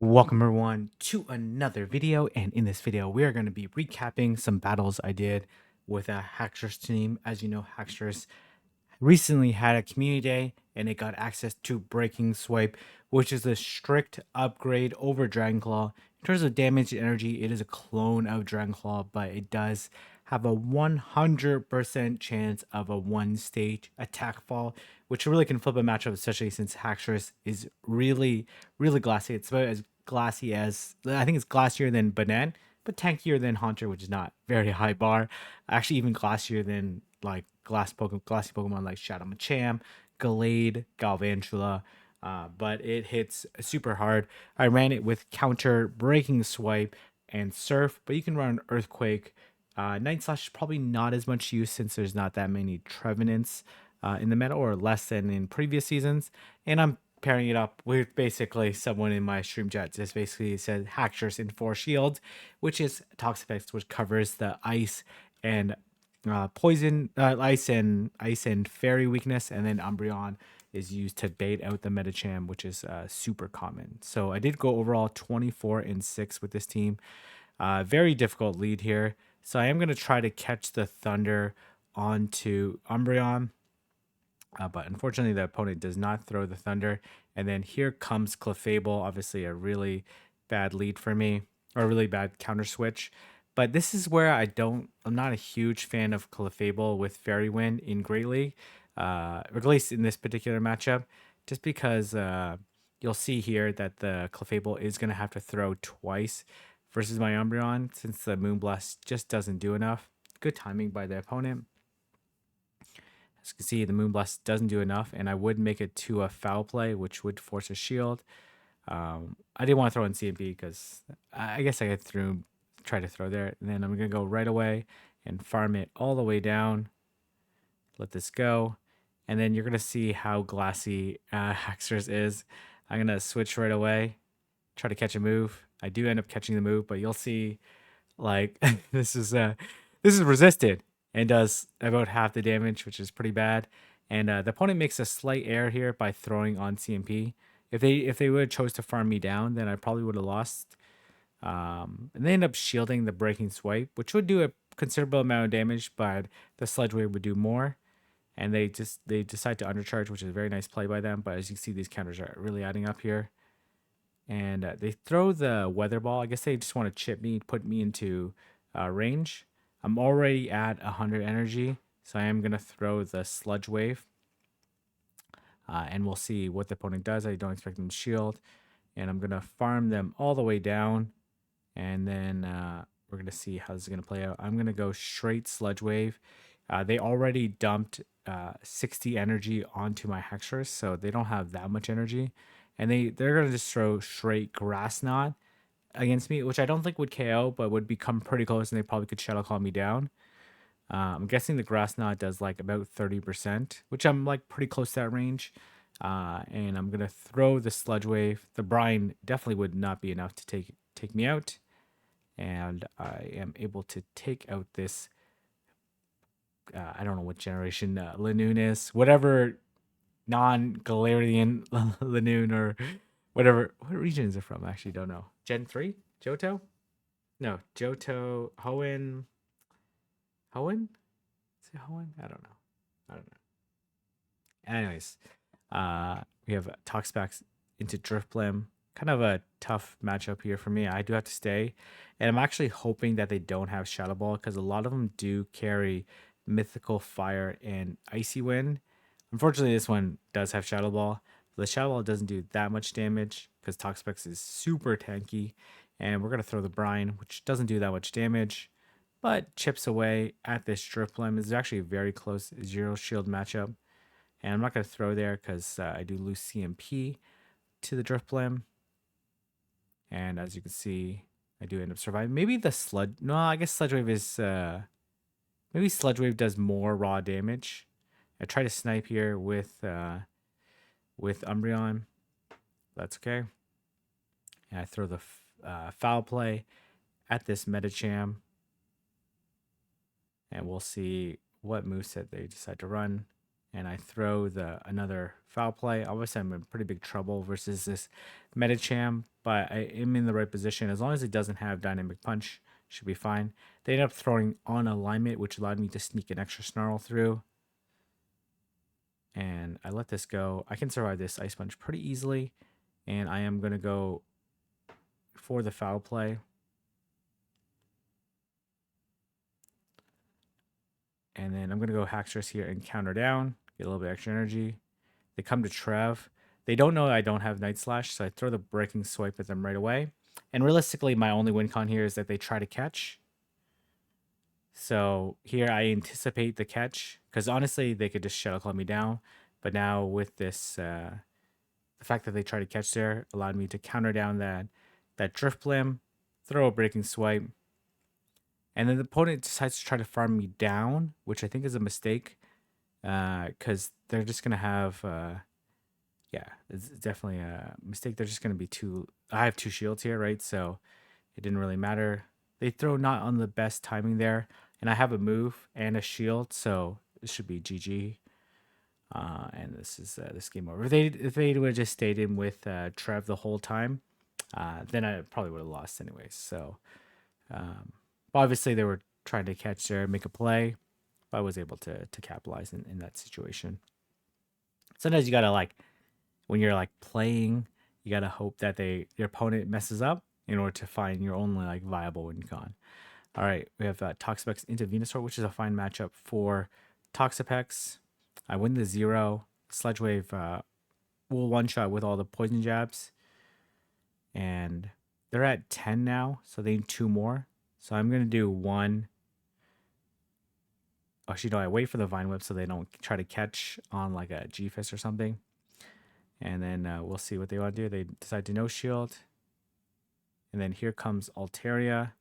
Welcome everyone to another video, and in this video we are going to be recapping some battles I did with a Haxorus team. As you know, Haxorus recently had a community day and it got access to Breaking Swipe, which is a strict upgrade over Dragonclaw. In terms of damage and energy, it is a clone of Dragonclaw, but it does have a 100% chance of a one stage attack fall, which really can flip a matchup, especially since Haxorus is really glassy. It's about as glassy as, I think it's glassier than Banan, but tankier than Haunter, which is not very high bar. Actually, even glassier than like glassy Pokemon like Shadow Machamp, Gallade, Galvantula. But it hits super hard. I ran it with counter, breaking swipe, and surf, but you can run earthquake. Night Slash is probably not as much use since there's not that many Trevenants in the meta, or less than in previous seasons. And I'm pairing it up with basically someone in my stream chat just basically said Haxorus in 4 shields, which is Toxapex, which covers the ice and poison, ice and fairy weakness, and then Umbreon is used to bait out the Medicham, which is super common. So I did go overall 24-6 with this team. Very difficult lead here. So I am going to try to catch the Thunder onto Umbreon. But unfortunately, the opponent does not throw the Thunder. And then here comes Clefable, obviously a really bad lead for me, or a really bad counter switch. But this is where I'm not a huge fan of Clefable with Fairy Wind in Great League, or at least in this particular matchup, just because you'll see here that the Clefable is going to have to throw twice versus my Umbreon, since the Moonblast just doesn't do enough. Good timing by the opponent. As you can see, the Moonblast doesn't do enough, and I would make it to a foul play, which would force a shield. I didn't want to throw in CMP because I guess I could try to throw there. And then I'm going to go right away and farm it all the way down. Let this go. And then you're going to see how glassy Haxorus is. I'm going to switch right away, try to catch a move. I do end up catching the move, but you'll see like this is resisted and does about half the damage, which is pretty bad. And the opponent makes a slight error here by throwing on CMP. If they would have chose to farm me down, then I probably would have lost. And they end up shielding the breaking swipe, which would do a considerable amount of damage, but the sludge wave would do more. And they decide to undercharge, which is a very nice play by them. But as you can see, these counters are really adding up here. And they throw the weather ball. I guess they just want to chip me, put me into range. I'm already at 100 energy, so I am going to throw the sludge wave. And we'll see what the opponent does. I don't expect them to shield. And I'm going to farm them all the way down. And then we're going to see how this is going to play out. I'm going to go straight sludge wave. They already dumped 60 energy onto my Haxorus, so they don't have that much energy. And they're going to just throw straight Grass Knot against me, which I don't think would KO, but would become pretty close, and they probably could Shadow Claw me down. I'm guessing the Grass Knot does like about 30%, which I'm like pretty close to that range. And I'm going to throw the Sludge Wave. The Brine definitely would not be enough to take me out. And I am able to take out this, I don't know what generation Lanoon is. Whatever non-Galarian Lanoon or whatever. What region is it from? I actually don't know. Gen 3? Johto? No, Johto, Hoenn. Hoenn? Is it Hoenn? I don't know. Anyways, we have Toxapex into Drifblim. Kind of a tough matchup here for me. I do have to stay. And I'm actually hoping that they don't have Shadow Ball, because a lot of them do carry Mythical Fire and Icy Wind. Unfortunately, this one does have Shadow Ball. The Shadow Ball doesn't do that much damage because Toxapex is super tanky. And we're going to throw the Brine, which doesn't do that much damage, but chips away at this Drifblim. It's actually a very close zero shield matchup. And I'm not going to throw there because I do lose CMP to the Drifblim. And as you can see, I do end up surviving. Maybe the Sludge... No, I guess Sludge Wave is... maybe Sludge Wave does more raw damage. I try to snipe here with Umbreon. That's okay. And I throw the foul play at this Medicham. And we'll see what moveset they decide to run. and I throw another foul play. Obviously, I'm in pretty big trouble versus this Medicham, but I am in the right position. As long as it doesn't have Dynamic Punch, should be fine. They ended up throwing on Alignment, which allowed me to sneak an extra Snarl through. And I let this go. I can survive this Ice Punch pretty easily, and I am going to go for the foul play. And then I'm going to go Haxorus here and counter down, get a little bit extra energy. They come to Trev. They don't know I don't have Night Slash, so I throw the Breaking Swipe at them right away. And realistically, my only win con here is that they try to catch. So here I anticipate the catch, because honestly, they could just Shadow Claw me down. But now with this, the fact that they try to catch there allowed me to counter down that Drift Limb, throw a Breaking Swipe, and then the opponent decides to try to farm me down, which I think is a mistake, because they're just gonna have, yeah, it's definitely a mistake. They're just gonna be too. I have 2 shields here, right? So it didn't really matter. They throw not on the best timing there, and I have a move and a shield, so it should be GG. And this is this game over. If they would have just stayed in with Trev the whole time, then I probably would have lost anyways. So. Obviously, they were trying to catch there, make a play, but I was able to capitalize in that situation. Sometimes you gotta when you're playing, you gotta hope that your opponent messes up in order to find your only viable win con. All right, we have Toxapex into Venusaur, which is a fine matchup for Toxapex. I win the 0. Sledge Wave will one shot with all the poison jabs, and they're at 10 now, so they need 2 more. So I'm going to do 1. Actually, no, I wait for the Vine Whip so they don't try to catch on a G-Fist or something. And then we'll see what they want to do. They decide to no shield. And then here comes Altaria.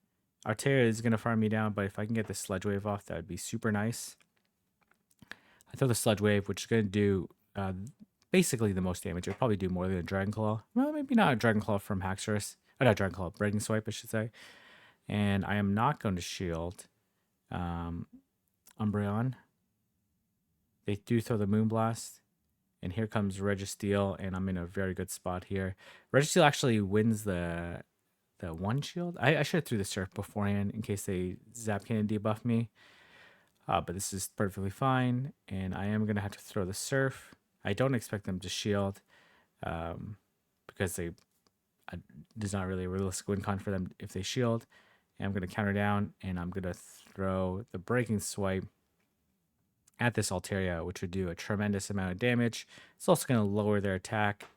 Altaria is going to farm me down, but if I can get the Sledge Wave off, that would be super nice. I throw the Sledge Wave, which is going to do basically the most damage. It'll probably do more than a Dragon Claw. Well, maybe not a Dragon Claw from Haxorus. Oh, not Dragon Claw, Breaking Swipe, I should say. And I am not going to shield Umbreon. They do throw the Moonblast. And here comes Registeel, and I'm in a very good spot here. Registeel actually wins the 1 shield. I should have threw the Surf beforehand in case they Zap Cannon debuff me. But this is perfectly fine. And I am going to have to throw the Surf. I don't expect them to shield because there's not really a realistic win con for them if they shield. And I'm going to counter down, and I'm going to throw the Breaking Swipe at this Altaria, which would do a tremendous amount of damage. It's also going to lower their attack.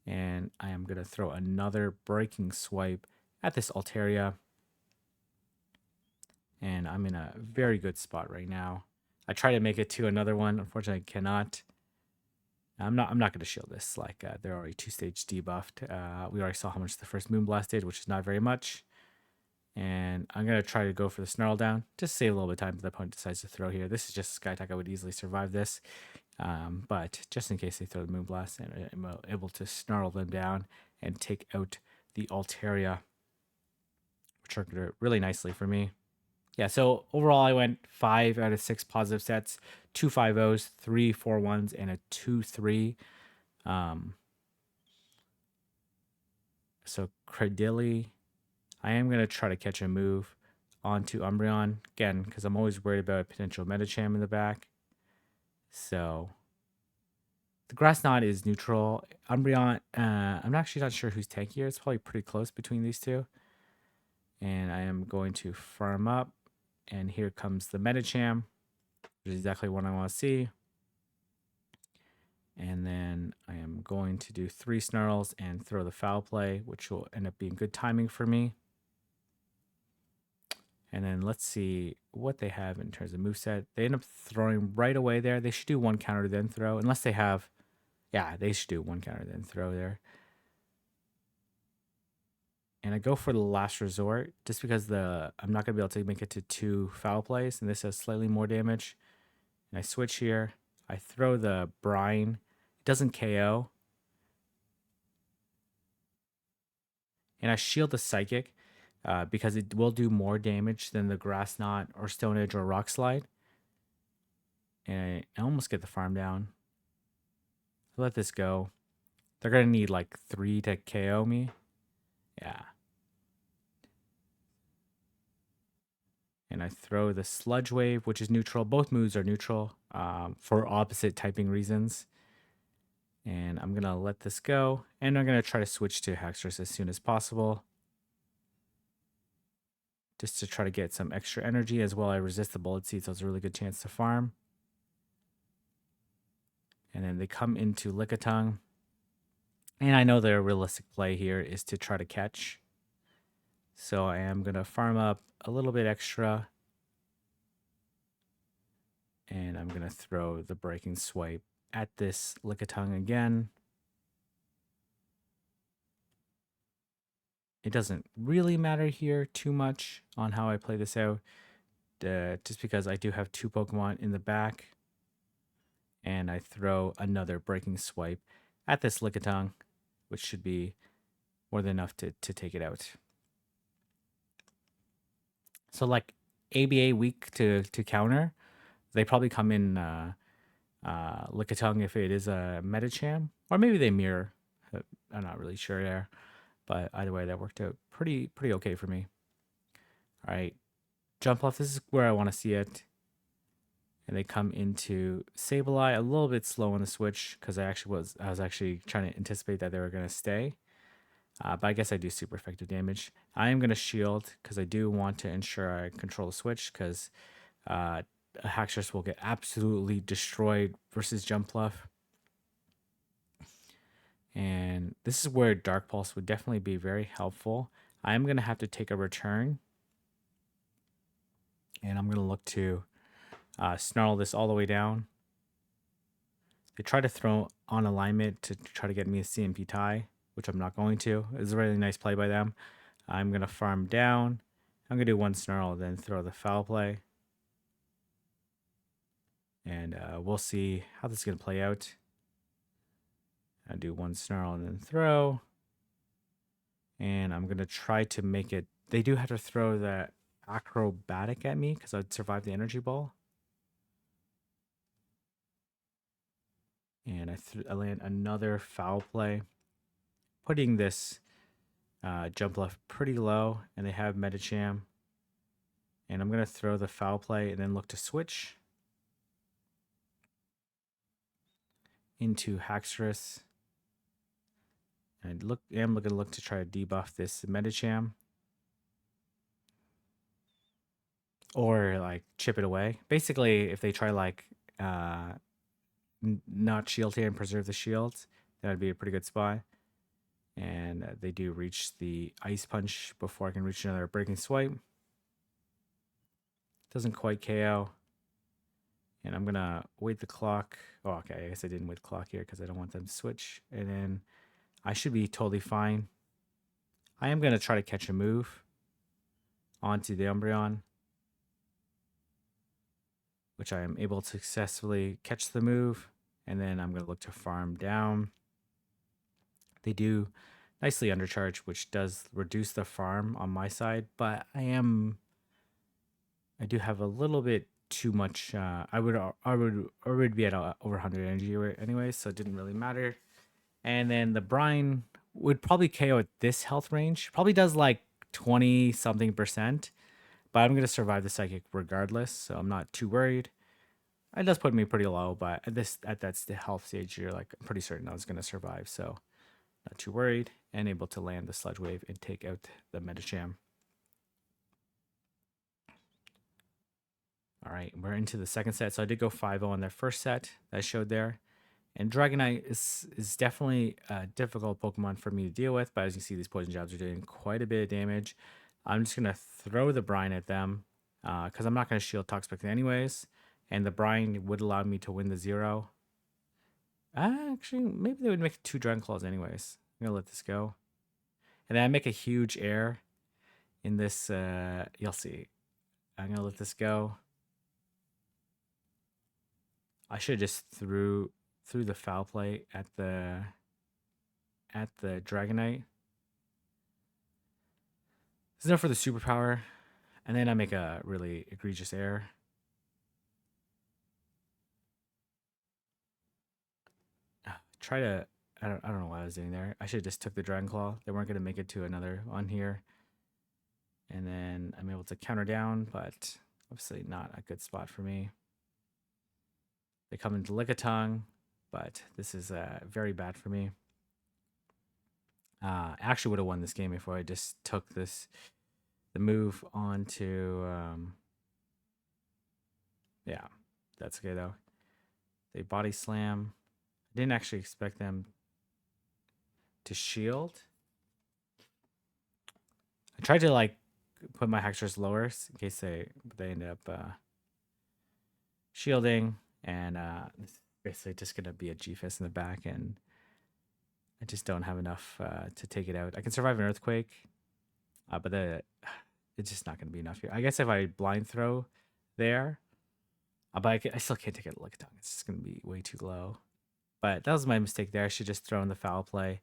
And I am going to throw another Breaking Swipe at this Altaria. And I'm in a very good spot right now. I try to make it to another one. Unfortunately, I cannot. I'm not going to shield this. They're already 2-stage debuffed. We already saw how much the first Moonblast did, which is not very much. And I'm going to try to go for the Snarl down. Just save a little bit of time if the opponent decides to throw here. This is just Sky Attack. I would easily survive this. But just in case they throw the Moonblast, and I'm able to Snarl them down and take out the Altaria, which worked really nicely for me. Yeah, so overall I went 5 out of 6 positive sets, 2 5-0s, 3 4-1s, and a 2-3. So Cradilly, I am going to try to catch a move onto Umbreon, again, because I'm always worried about a potential Medicham in the back. So the Grass Knot is neutral. Umbreon, I'm actually not sure who's tankier. It's probably pretty close between these two. And I am going to farm up. And here comes the Medicham, which is exactly what I want to see. And then I am going to do 3 Snarls and throw the Foul Play, which will end up being good timing for me. And then let's see what they have in terms of moveset. They end up throwing right away there. They should do 1 counter then throw, unless they have, yeah, they should do 1 counter then throw there. And I go for the Last Resort just because I'm not going to be able to make it to 2 foul plays, and this has slightly more damage. And I switch here. I throw the Brine. It doesn't KO. And I shield the Psychic because it will do more damage than the Grass Knot or Stone Edge or Rock Slide. And I almost get the farm down. Let this go. They're going to need like 3 to KO me. Yeah. And I throw the Sludge Wave, which is neutral. Both moves are neutral for opposite typing reasons. And I'm going to let this go. And I'm going to try to switch to Haxorus as soon as possible, just to try to get some extra energy as well. I resist the Bullet Seed, so it's a really good chance to farm. And then they come into Lickitung. And I know their realistic play here is to try to catch. So I am going to farm up a little bit extra. And I'm going to throw the Breaking Swipe at this Lickitung again. It doesn't really matter here too much on how I play this out, just because I do have 2 Pokemon in the back. And I throw another Breaking Swipe at this Lickitung, which should be more than enough to take it out. So like ABA weak to counter, they probably come in Lickitung if it is a Medicham, or maybe they mirror. I'm not really sure there, but either way, that worked out pretty okay for me. All right, jump off. This is where I want to see it. And they come into Sableye, a little bit slow on the switch because I was actually trying to anticipate that they were going to stay. But I guess I do super effective damage. I am going to shield because I do want to ensure I control the switch, because Haxorus will get absolutely destroyed versus Jumpluff. And this is where Dark Pulse would definitely be very helpful. I am going to have to take a return. And I'm going to look to snarl this all the way down. They try to throw on alignment to try to get me a CMP tie, which I'm not going to. It's a really nice play by them. I'm going to farm down. I'm going to do 1 snarl, then throw the foul play. And we'll see how this is going to play out. I do 1 snarl and then throw. And I'm going to try to make it. They do have to throw the acrobatic at me because I'd survive the energy ball. And I land another foul play, putting this Jumpluff pretty low, and they have Medicham. And I'm going to throw the foul play and then look to switch into Haxorus. And I'm going to look to try to debuff this Medicham, or like chip it away. Basically, if they try like not shield here and preserve the shields, that would be a pretty good spot. And they do reach the Ice Punch before I can reach another Breaking Swipe. Doesn't quite KO. And I'm going to wait the clock. Oh, okay, I guess I didn't wait the clock here because I don't want them to switch. And then I should be totally fine. I am going to try to catch a move onto the Umbreon, which I am able to successfully catch the move. And then I'm going to look to farm down. They do nicely undercharge, which does reduce the farm on my side, but I do have a little bit too much. I would be at over 100 energy anyway, so it didn't really matter. And then the Brine would probably KO at this health range. Probably does like 20 something %, but I'm gonna survive the Psychic regardless, so I'm not too worried. It does put me pretty low, but at that health stage, you're like, I'm pretty certain I was gonna survive, so not too worried, and able to land the Sludge Wave and take out the Medicham. All right, we're into the second set. So I did go 5-0 on their first set that I showed there. And Dragonite is definitely a difficult Pokemon for me to deal with, but as you see, these Poison Jabs are doing quite a bit of damage. I'm just going to throw the Brine at them because I'm not going to shield Toxpic anyways, and the Brine would allow me to win the 0. Actually, maybe they would make 2 Dragon Claws anyways. I'm going to let this go. And then I make a huge error in this. You'll see. I'm going to let this go. I should have just threw the foul play at the Dragonite. This is enough for the superpower, and then I make a really egregious error. try to. I don't know what I was doing there. I should have just took the Dragon Claw. They weren't gonna make it to another on here, and then I'm able to counter down, but obviously not a good spot for me. They come into Lickitung, but this is very bad for me. I actually would have won this game before I just took the move onto. Yeah, that's okay though. They body slam. I didn't actually expect them to shield. I tried to like put my Haxorus lower in case they end up shielding, and it's basically just gonna be a G-Fist in the back, and I just don't have enough to take it out. I can survive an Earthquake, but it's just not gonna be enough here. I guess if I blind throw there, but I still can't take it Lick Tongue. It's just gonna be way too low. But that was my mistake there. I should just throw in the foul play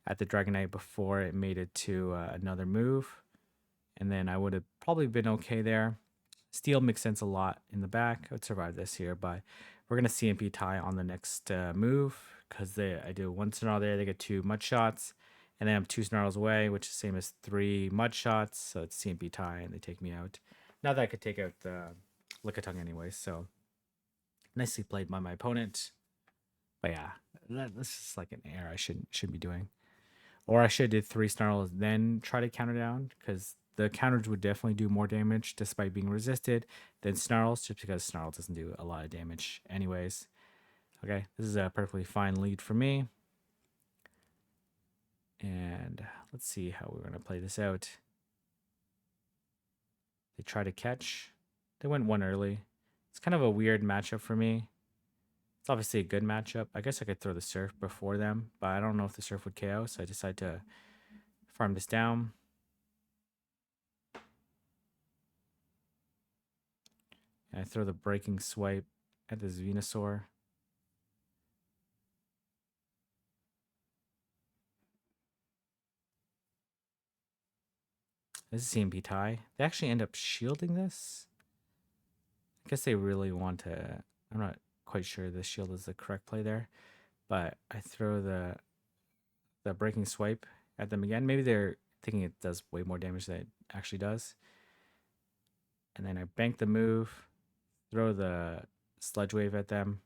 at the Dragonite before it made it to another move, and then I would have probably been okay there. Steel makes sense a lot in the back. I would survive this here, but we're gonna CMP tie on the next move because I do one Snarl there. They get 2 mud shots, and then I'm 2 Snarls away, which is the same as 3 mud shots. So it's CMP tie, and they take me out. Not that I could take out the Lickitung anyway. So nicely played by my opponent. But yeah, this is like an error I shouldn't be doing. Or I should have did 3 Snarls, then try to counter down, because the counters would definitely do more damage despite being resisted than Snarls, just because Snarl doesn't do a lot of damage anyways. Okay, this is a perfectly fine lead for me. And let's see how we're going to play this out. They try to catch. They went 1 early. It's kind of a weird matchup for me. It's obviously a good matchup. I guess I could throw the Surf before them, but I don't know if the Surf would KO, so I decided to farm this down. And I throw the Breaking Swipe at this Venusaur. This is CMP tie. They actually end up shielding this. I guess they really want to. I'm not quite sure the shield is the correct play there, but I throw the Breaking Swipe at them again. Maybe they're thinking it does way more damage than it actually does. And then I bank the move, throw the Sludge Wave at them.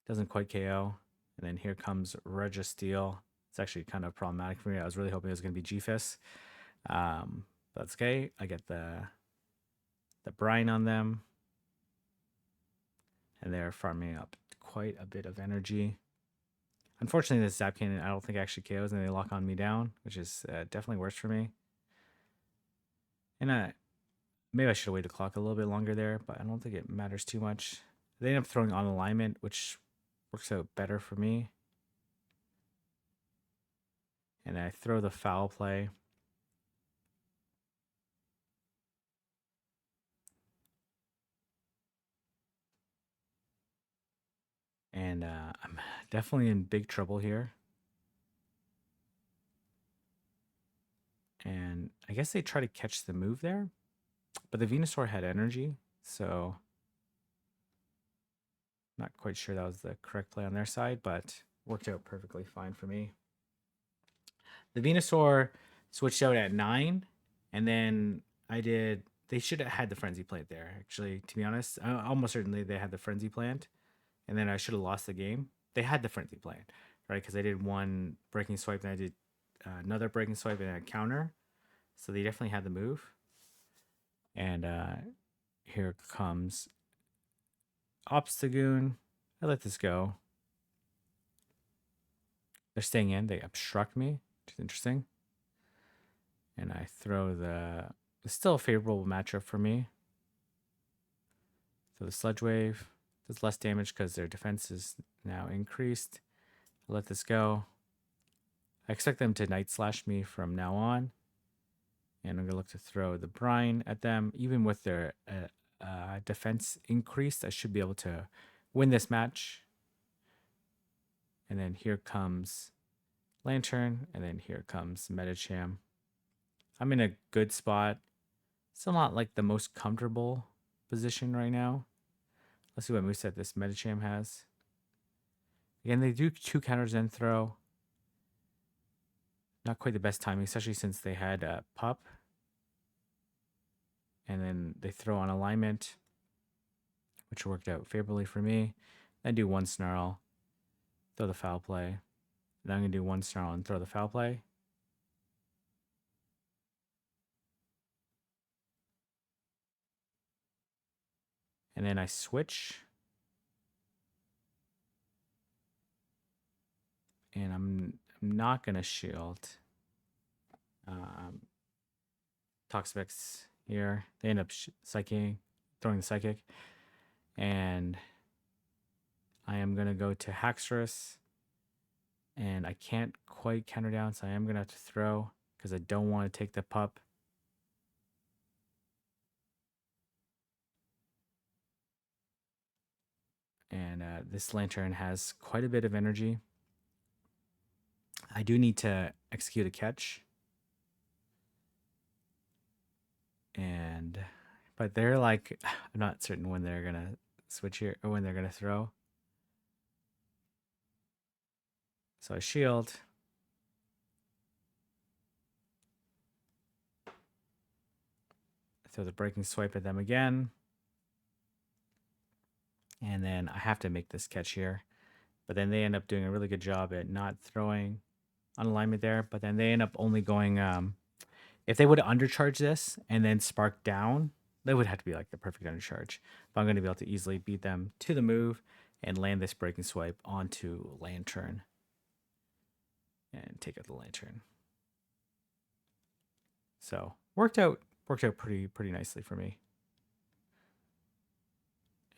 Doesn't quite KO. And then here comes Registeel. It's actually kind of problematic for me. I was really hoping it was going to be G-Fist. That's okay. I get the brine on them. And they're farming up quite a bit of energy. Unfortunately, this Zap Cannon I don't think actually KOs, and they lock on me down, which is definitely worse for me. And maybe I should have waited the clock a little bit longer there, but I don't think it matters too much. They end up throwing on alignment, which works out better for me. And I throw the foul play. And I'm definitely in big trouble here. And I guess they try to catch the move there, but the Venusaur had energy, so not quite sure that was the correct play on their side, but worked out perfectly fine for me. The Venusaur switched out at 9, and then they should have had the Frenzy plant there, actually, to be honest. Almost certainly they had the Frenzy plant, and then I should have lost the game. They had the Frenzy plant, right? Because I did 1 Breaking Swipe, and I did another Breaking Swipe and a counter. So they definitely had the move. And here comes Obstagoon. I let this go. They're staying in. They obstruct me, which is interesting. And I throw it's still a favorable matchup for me. So the Sludge Wave does less damage because their defense is now increased. I let this go. I expect them to Night Slash me from now on. And I'm going to look to throw the brine at them. Even with their defense increased, I should be able to win this match. And then here comes Lantern, and then here comes Medicham. I'm in a good spot. Still not like the most comfortable position right now. Let's see what moveset this Medicham has. Again, they do 2 counters and throw. Not quite the best timing, especially since they had a pup. And then they throw on alignment, which worked out favorably for me. Then do 1 snarl, throw the foul play. Then I'm going to do 1 snarl and throw the foul play. And then I switch. And I'm not going to shield. Toxapex here. They end up throwing the psychic. And I am going to go to Haxorus. And I can't quite counter down, so I am going to have to throw because I don't want to take the pup. And this lantern has quite a bit of energy. I do need to execute a catch. But they're like, I'm not certain when they're going to switch here or when they're going to throw. So I shield. Throw the breaking swipe at them again. And then I have to make this catch here. But then they end up doing a really good job at not throwing on alignment there. But then they end up only going, if they would have undercharged this and then sparked down, that would have to be like the perfect undercharge. But I'm going to be able to easily beat them to the move and land this breaking swipe onto Lantern. And take out the Lantern. So worked out pretty nicely for me.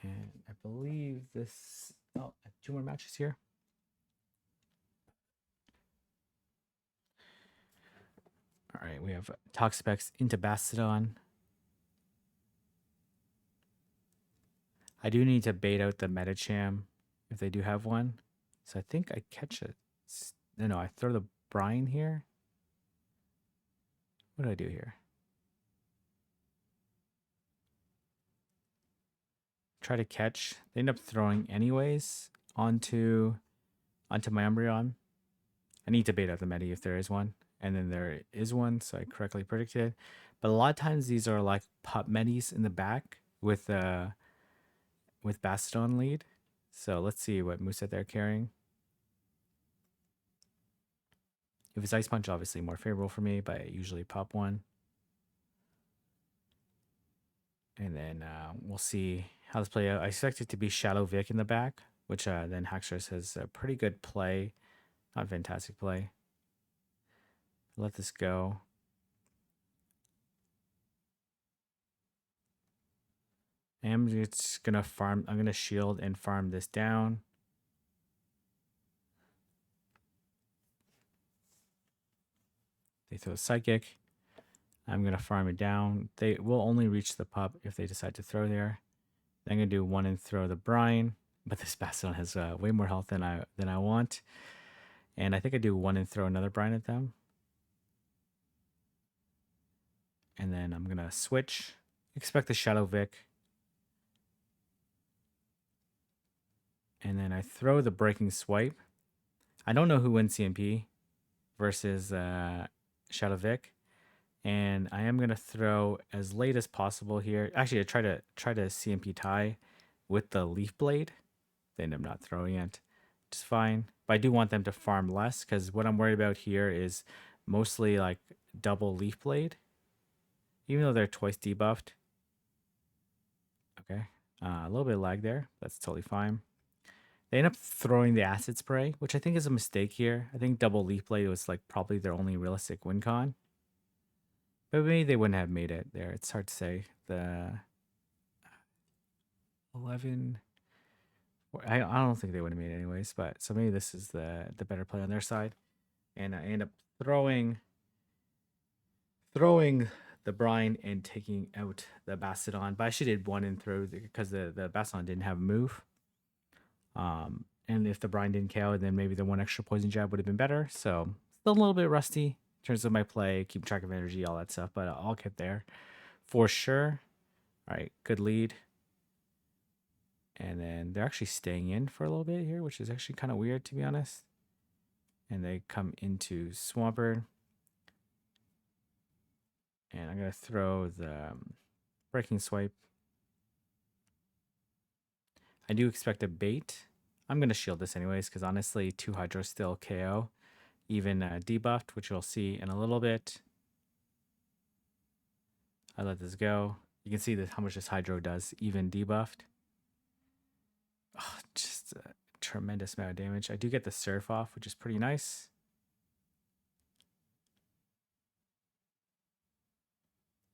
And I believe this, I have 2 more matches here. All right, we have Toxapex into Bastodon. I do need to bait out the Metacham if they do have one. So I think I catch it. No, I throw the brine here. What do I do here? Try to catch. They end up throwing anyways onto my Umbreon. I need to bait out the Medi if there is one. And then there is one, so I correctly predicted. But a lot of times these are like pup Medis in the back with Bastodon lead. So let's see what moveset they're carrying. If it's Ice Punch, obviously more favorable for me, but I usually pop one. And then we'll see how this plays out. I expect it to be Shadow Vic in the back, which then Haxorus has a pretty good play. Not fantastic play. Let this go. I'm just gonna farm. I'm gonna shield and farm this down. They throw a Psychic. I'm gonna farm it down. They will only reach the pup if they decide to throw there. Then I'm gonna do 1 and throw the brine, but this Bastodon has way more health than I want. And I think I do 1 and throw another brine at them. And then I'm gonna switch. Expect the Shadow Vic. And then I throw the breaking swipe. I don't know who wins CMP versus Shadow Vic. And I am gonna throw as late as possible here. Actually, I try to CMP tie with the Leaf Blade. They end up not throwing it, which is fine. But I do want them to farm less because what I'm worried about here is mostly like double Leaf Blade, even though they're twice debuffed. Okay, a little bit of lag there. That's totally fine. They end up throwing the Acid Spray, which I think is a mistake here. I think double Leaf Blade was like probably their only realistic win con. But maybe they wouldn't have made it there. It's hard to say. The 11... I don't think they would have made it anyways, but so maybe this is the better play on their side. And I end up throwing the brine and taking out the Bastodon. But I should did 1 and throw because the Bastodon didn't have a move. And if the brine didn't KO, then maybe the 1 extra poison jab would have been better. So still a little bit rusty in terms of my play, keep track of energy, all that stuff, but I'll get there for sure. All right, good lead. And then they're actually staying in for a little bit here, which is actually kind of weird, to be honest. And they come into Swampert. And I'm going to throw the Breaking Swipe. I do expect a bait. I'm going to shield this anyways, because honestly, 2 Hydro still KO. Even debuffed, which you'll see in a little bit. I let this go. You can see this, how much this Hydro does, even debuffed. Oh, just a tremendous amount of damage. I do get the Surf off, which is pretty nice.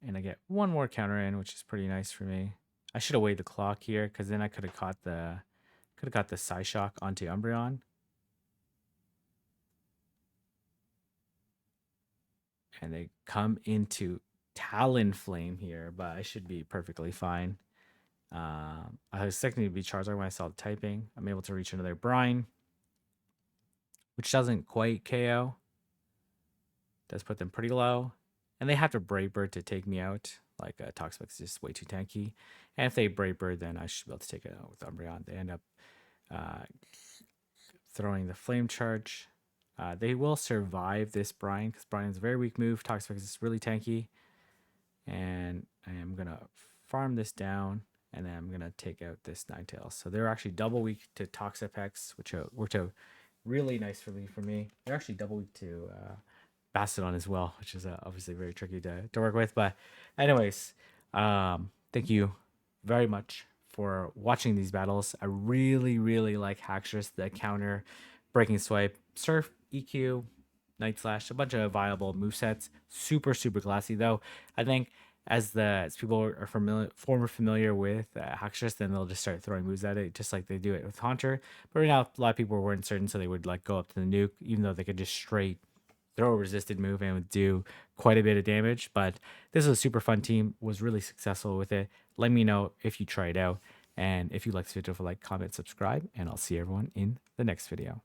And I get one more counter in, which is pretty nice for me. I should have waited the clock here, because then I could have got the Psyshock onto Umbreon. And they come into Talonflame here, but I should be perfectly fine. I was expecting to be Charizard when I saw the typing. I'm able to reach another Brine, which doesn't quite KO. Does put them pretty low. And they have to Brave Bird to take me out. Like Toxapex is just way too tanky. And if they Brave Bird, then I should be able to take it out with Umbreon. They end up throwing the Flame Charge. They will survive this Brine, because Brine is a very weak move. Toxapex is really tanky. And I am going to farm this down, and then I'm going to take out this Ninetales. So they're actually double weak to Toxapex, which worked out really nice for me. They're actually double weak to Bastiodon as well, which is obviously very tricky to work with. But anyways, thank you very much for watching these battles. I really like Haxorus, the counter, Breaking Swipe, Surf, EQ, Night Slash, a bunch of viable movesets. Super classy though. I think as people are familiar with Haxorus, then they'll just start throwing moves at it, just like they do it with Haunter. But right now, a lot of people weren't certain, so they would like go up to the nuke, even though they could just straight throw a resisted move and would do quite a bit of damage. But this was a super fun team, was really successful with it. Let me know if you try it out. And if you like this video, like, comment, subscribe, and I'll see everyone in the next video.